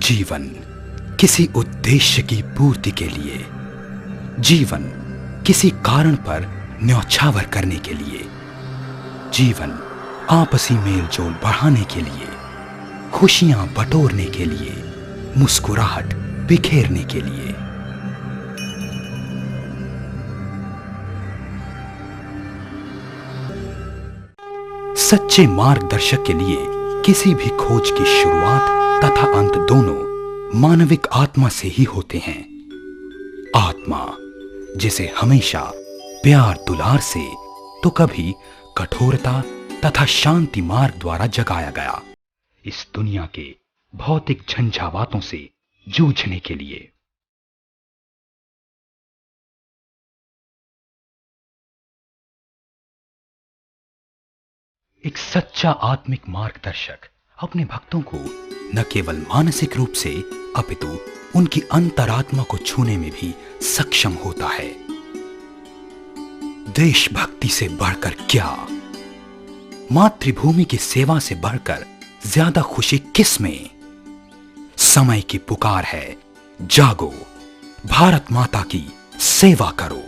जीवन किसी उद्देश्य की पूर्ति के लिए, जीवन किसी कारण पर न्यौछावर करने के लिए, जीवन आपसी मेल जोल बढ़ाने के लिए, खुशियां बटोरने के लिए, मुस्कुराहट बिखेरने के लिए। सच्चे मार्गदर्शक के लिए किसी भी खोज की शुरुआत तथा अंत दोनों मानविक आत्मा से ही होते हैं। आत्मा जिसे हमेशा प्यार दुलार से तो कभी कठोरता तथा शांति मार्ग द्वारा जगाया गया, इस दुनिया के भौतिक झंझावातों से जूझने के लिए। एक सच्चा आत्मिक मार्गदर्शक अपने भक्तों को न केवल मानसिक रूप से अपितु उनकी अंतरात्मा को छूने में भी सक्षम होता है। देशभक्ति से बढ़कर क्या, मातृभूमि की सेवा से बढ़कर ज्यादा खुशी किस में? समय की पुकार है, जागो, भारत माता की सेवा करो।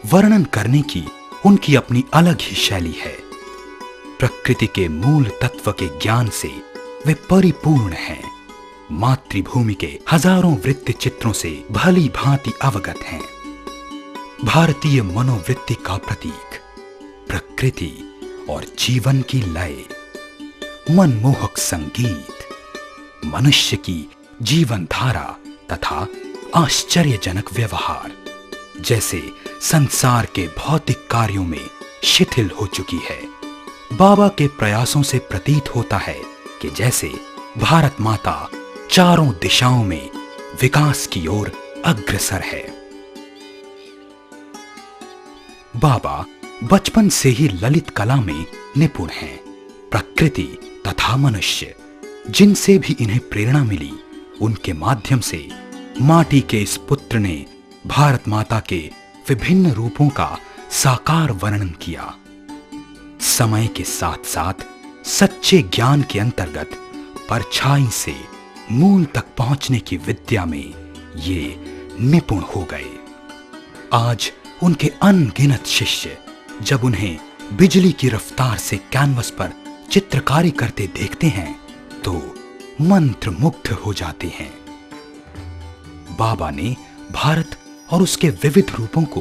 वर्णन करने की उनकी अपनी अलग ही शैली है। प्रकृति के मूल तत्व के ज्ञान से वे परिपूर्ण हैं। मातृभूमि के हजारों वृत्ति चित्रों से भली भांति अवगत हैं। भारतीय मनोवृत्ति का प्रतीक, प्रकृति और जीवन की लय, मनमोहक संगीत, मनुष्य की जीवन धारा तथा आश्चर्यजनक व्यवहार जैसे संसार के भौतिक कार्यों में शिथिल हो चुकी है। बाबा के प्रयासों से प्रतीत होता है कि जैसे भारत माता चारों दिशाओं में विकास की ओर अग्रसर है। बाबा बचपन से ही ललित कला में निपुण हैं। प्रकृति तथा मनुष्य जिनसे भी इन्हें प्रेरणा मिली, उनके माध्यम से माटी के इस पुत्र ने भारत माता के विभिन्न रूपों का साकार वर्णन किया। समय के साथ साथ सच्चे ज्ञान के अंतर्गत परछाई से मूल तक पहुंचने की विद्या में ये निपुण हो गए। आज उनके अनगिनत शिष्य जब उन्हें बिजली की रफ्तार से कैनवस पर चित्रकारी करते देखते हैं तो मंत्रमुग्ध हो जाते हैं। बाबा ने भारत और उसके विविध रूपों को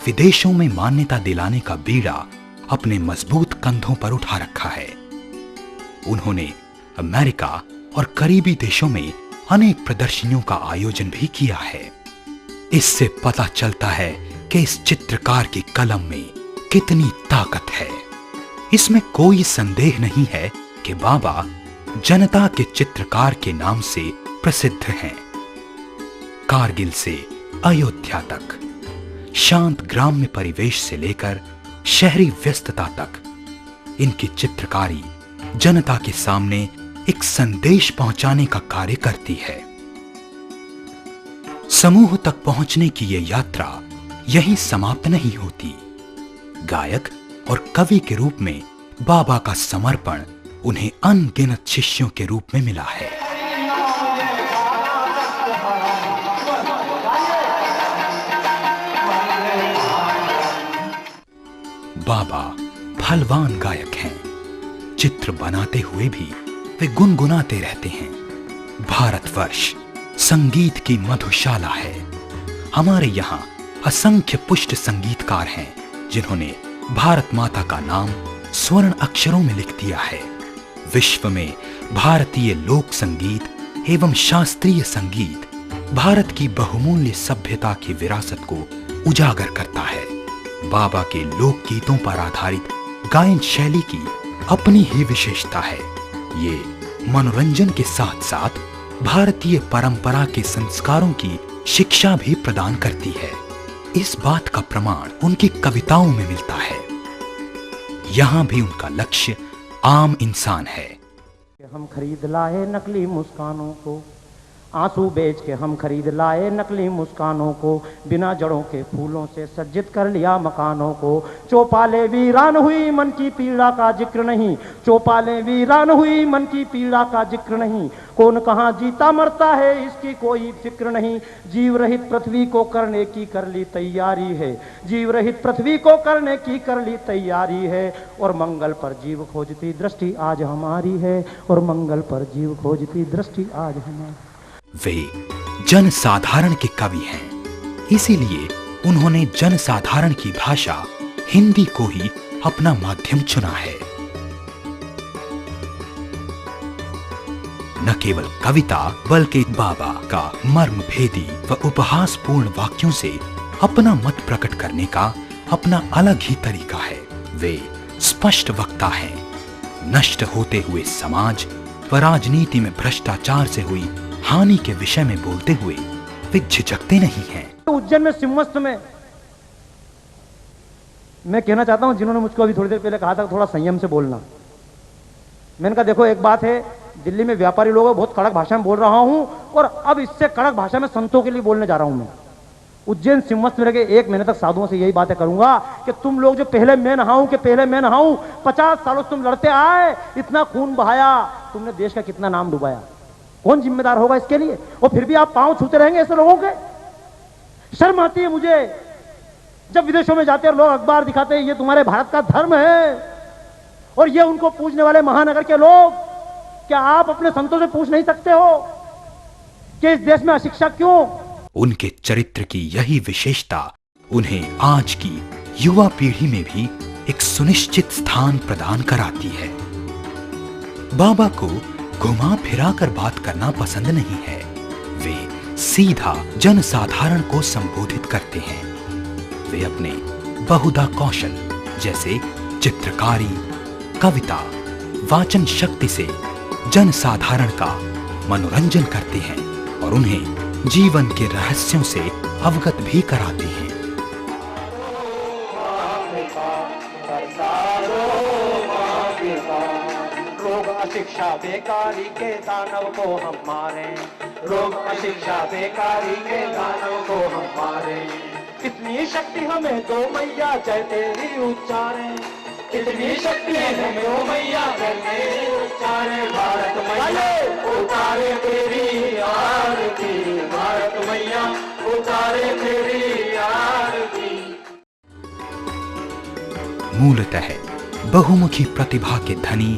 विदेशों में मान्यता दिलाने का बीड़ा अपने मजबूत कंधों पर उठा रखा है। उन्होंने अमेरिका और करीबी देशों में अनेक प्रदर्शनियों का आयोजन भी किया है। इससे पता चलता है कि इस चित्रकार की कलम में कितनी ताकत है। इसमें कोई संदेह नहीं है कि बाबा जनता के चित्रकार के नाम से प्रसिद्ध हैं। कारगिल से अयोध्या तक, शांत ग्राम्य परिवेश से लेकर शहरी व्यस्तता तक इनकी चित्रकारी जनता के सामने एक संदेश पहुंचाने का कार्य करती है। समूह तक पहुंचने की यह यात्रा यहीं समाप्त नहीं होती। गायक और कवि के रूप में बाबा का समर्पण उन्हें अनगिनत शिष्यों के रूप में मिला है। बाबा फलवान गायक हैं। चित्र बनाते हुए भी वे गुनगुनाते रहते हैं। भारतवर्ष संगीत की मधुशाला है। हमारे यहाँ असंख्य पुष्ट संगीतकार हैं जिन्होंने भारत माता का नाम स्वर्ण अक्षरों में लिख दिया है। विश्व में भारतीय लोक संगीत एवं शास्त्रीय संगीत भारत की बहुमूल्य सभ्यता की विरासत को उजागर करता है। बाबा के लोकगीतों पर आधारित गायन शैली की अपनी ही विशेषता है। ये मनोरंजन के साथ साथ भारतीय परंपरा के संस्कारों की शिक्षा भी प्रदान करती है। इस बात का प्रमाण उनकी कविताओं में मिलता है। यहाँ भी उनका लक्ष्य आम इंसान है। हम खरीद लाए नकली मुस्कानों को, आंसू बेच के हम खरीद लाए नकली मुस्कानों को, बिना जड़ों के फूलों से सज्जित कर लिया मकानों को। चौपाले वीरान हुई मन की पीड़ा का जिक्र नहीं, चौपाले वीरान हुई मन की पीड़ा का जिक्र नहीं। कौन कहाँ जीता मरता है इसकी कोई फिक्र नहीं। जीव रहित पृथ्वी को करने की कर ली तैयारी है, जीव रहित पृथ्वी को करने की कर ली तैयारी है। और मंगल पर जीव खोजती दृष्टि आज हमारी है, और मंगल पर जीव खोजती दृष्टि आज हमारी। वे जनसाधारण के कवि हैं, इसीलिए उन्होंने जनसाधारण की भाषा हिंदी को ही अपना माध्यम चुना है। न केवल कविता बल्कि बाबा का मर्मभेदी व उपहासपूर्ण वाक्यों से अपना मत प्रकट करने का अपना अलग ही तरीका है। वे स्पष्ट वक्ता हैं। नष्ट होते हुए समाज व राजनीति में भ्रष्टाचार से हुई हानि के विषय में बोलते हुए वे झिझकते नहीं हैं। उज्जैन में सिंहस्थ में मैं कहना चाहता हूं, जिन्होंने मुझको अभी थोड़ी देर पहले कहा था थोड़ा संयम से बोलना, मैंने कहा देखो एक बात है, दिल्ली में व्यापारी लोग हैं, बहुत कड़क भाषा में बोल रहा हूं, और अब इससे कड़क भाषा में संतों के लिए बोलने जा रहा हूं मैं। उज्जैन सिंहस्थ में रह 1 महीने तक साधुओं से यही बातें करूंगा कि तुम लोग जो पहले मैं नहाऊं के पहले मैं नहाऊं, 50 सालों से तुम लड़ते आए, इतना खून बहाया, तुमने देश का कितना नाम डुबाया, कौन जिम्मेदार होगा इसके लिए? और फिर भी आप पांव छूते रहेंगे ऐसे लोगों के? शर्म आती है मुझे जब विदेशों में जाते हैं लोग अखबार दिखाते हैं ये तुम्हारे भारत का धर्म है, और ये उनको पूजने वाले महानगर के लोग, क्या आप अपने संतों से पूछ नहीं सकते हो कि इस देश में अशिक्षा क्यों? उनके चरित्र की यही विशेषता उन्हें आज की युवा पीढ़ी में भी एक सुनिश्चित स्थान प्रदान कराती है। बाबा को घुमा फिरा कर बात करना पसंद नहीं है। वे सीधा जनसाधारण को संबोधित करते हैं। वे अपने बहुधा कौशल जैसे चित्रकारी, कविता, वाचन शक्ति से जनसाधारण का मनोरंजन करते हैं और उन्हें जीवन के रहस्यों से अवगत भी कराते हैं। शिक्षा बेकारी के दानव को हम मारे, रोग शिक्षा बेकारी के दानव को हम मारे। इतनी शक्ति हमें दो मैया जय तेरी उच्चारे, इतनी शक्ति हमें दो मैया जय तेरी उच्चारे। भारत मैया उतारे तेरी आरती, भारत मैया उतारे तेरी आरती। मूलतः बहुमुखी प्रतिभा के धनी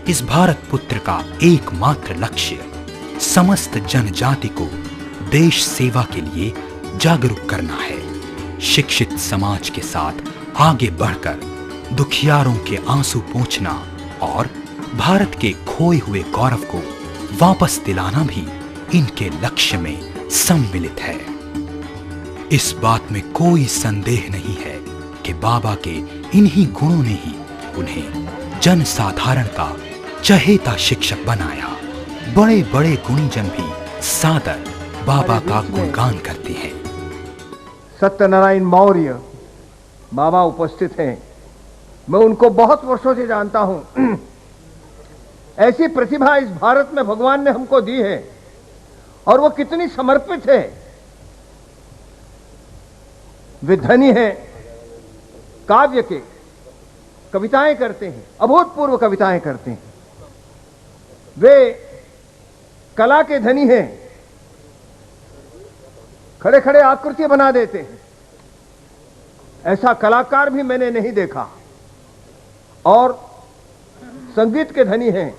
इस भारत पुत्र का एकमात्र लक्ष्य समस्त जनजाति को देश सेवा के लिए जागरूक करना है। शिक्षित समाज के साथ आगे बढ़कर दुखियारों के आंसू पोंछना और भारत के खोए हुए गौरव को वापस दिलाना भी इनके लक्ष्य में सम्मिलित है। इस बात में कोई संदेह नहीं है कि बाबा के इन्हीं गुणों ने ही उन्हें जनसाधारण का चहेता शिक्षक बनाया। बड़े बड़े गुणीजन भी सादर बाबा का गुणगान करते हैं। सत्यनारायण मौर्य बाबा उपस्थित हैं। मैं उनको बहुत वर्षों से जानता हूं। ऐसी प्रतिभा इस भारत में भगवान ने हमको दी है और वो कितनी समर्पित है। वे धनी हैं, काव्य के, कविताएं करते हैं, अभूतपूर्व कविताएं करते हैं। वे कला के धनी हैं, खड़े खड़े आकृतियां बना देते हैं। ऐसा कलाकार भी मैंने नहीं देखा। और संगीत के धनी हैं,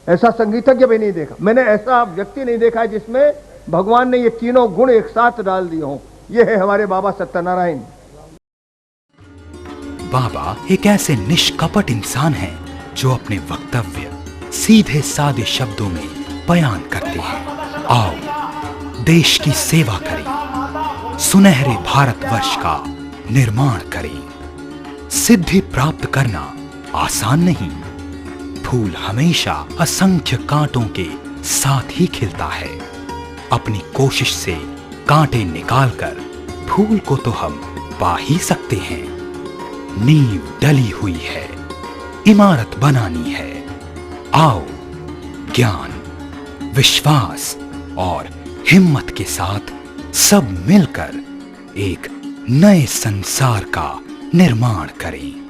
ऐसा संगीतज्ञ भी नहीं देखा। मैंने ऐसा व्यक्ति नहीं देखा जिसमें भगवान ने ये तीनों गुण एक साथ डाल दिए हों। ये है हमारे बाबा सत्यनारायण। बाबा एक ऐसे निष्कपट इंसान हैं जो अपने वक्तव्य सीधे सादे शब्दों में बयान करते हैं। आओ देश की सेवा करें, सुनहरे भारतवर्ष का निर्माण करें। सिद्धि प्राप्त करना आसान नहीं। फूल हमेशा असंख्य कांटों के साथ ही खिलता है। अपनी कोशिश से कांटे निकालकर फूल को तो हम पा ही सकते हैं। नींव डली हुई है, इमारत बनानी है। आओ ज्ञान, विश्वास, और हिम्मत के साथ सब मिलकर एक नए संसार का निर्माण करें।